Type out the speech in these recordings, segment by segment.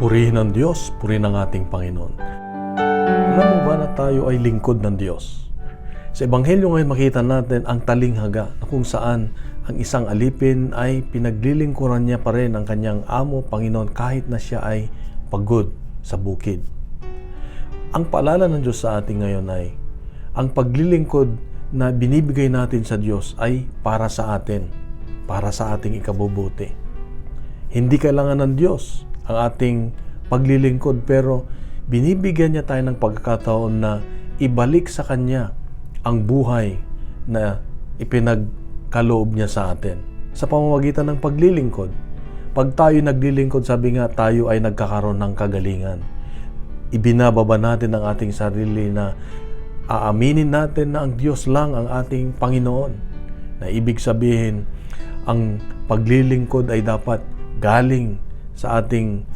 Purihin ang Diyos, purihin ang ating Panginoon. Alam mo ba na tayo ay lingkod ng Diyos? Sa Ebanghelyo ngayon makita natin ang talinghaga na kung saan ang isang alipin ay pinaglilingkuran niya pa rin ang kanyang amo, Panginoon, kahit na siya ay pagod sa bukid. Ang paalala ng Diyos sa atin ngayon ay ang paglilingkod na binibigay natin sa Diyos ay para sa atin, para sa ating ikabubuti. Hindi kailangan ng Diyos ang ating paglilingkod, pero binibigyan niya tayo ng pagkakataon na ibalik sa Kanya ang buhay na ipinagkaloob niya sa atin sa pamamagitan ng paglilingkod. Pag tayo naglilingkod, sabi nga, tayo ay nagkakaroon ng kagalingan. Ibinababa natin ang ating sarili na aaminin natin na ang Diyos lang ang ating Panginoon. Na ibig sabihin, ang paglilingkod ay dapat galing sa ating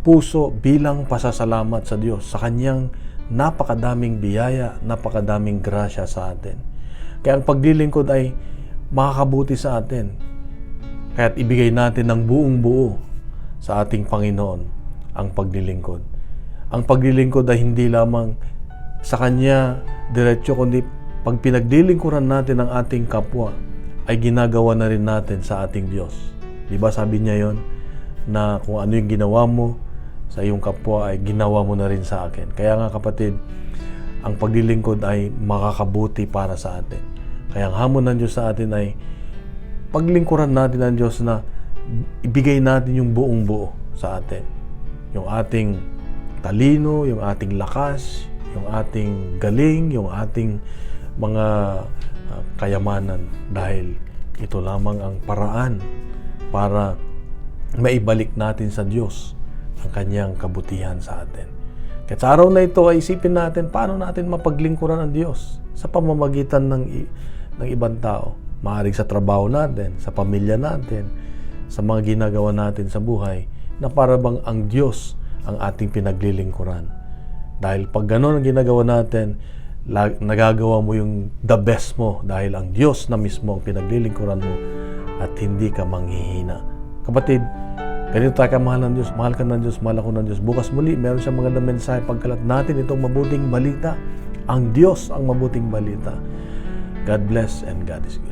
puso bilang pasasalamat sa Diyos sa Kanyang napakadaming biyaya, napakadaming grasya sa atin. Kaya ang paglilingkod ay makakabuti sa atin. Kaya't ibigay natin ng buong buo sa ating Panginoon ang paglilingkod. Ang paglilingkod ay hindi lamang sa Kanya diretso, kundi pag pinaglilingkuran natin ang ating kapwa, ay ginagawa na rin natin sa ating Diyos. Diba sabi niya yon, na kung ano yung ginawa mo sa iyong kapwa ay ginawa mo na rin sa akin. Kaya nga kapatid, ang paglilingkod ay makakabuti para sa atin. Kaya ang hamon ng Diyos sa atin ay paglingkuran natin ang Diyos na ibigay natin yung buong buo sa atin. Yung ating talino, yung ating lakas, yung ating galing, yung ating mga kayamanan, dahil ito lamang ang paraan para maibalik natin sa Diyos ang Kanyang kabutihan sa atin. Kaya sa araw na ito ay isipin natin paano natin mapaglingkuran ang Diyos sa pamamagitan ng ibang tao. Maaaring sa trabaho natin, sa pamilya natin, sa mga ginagawa natin sa buhay, na para bang ang Diyos ang ating pinaglilingkuran. Dahil pag gano'n ang ginagawa natin, nagagawa mo yung the best mo dahil ang Diyos na mismo ang pinaglilingkuran mo at hindi ka manghihina. Kapatid, ganito tayo kamahal ng Diyos. Mahal ka ng Diyos, mahal ako ng Diyos. Bukas muli, meron siyang mga mensahe pagkalat natin itong mabuting balita. Ang Diyos ang mabuting balita. God bless and God is good.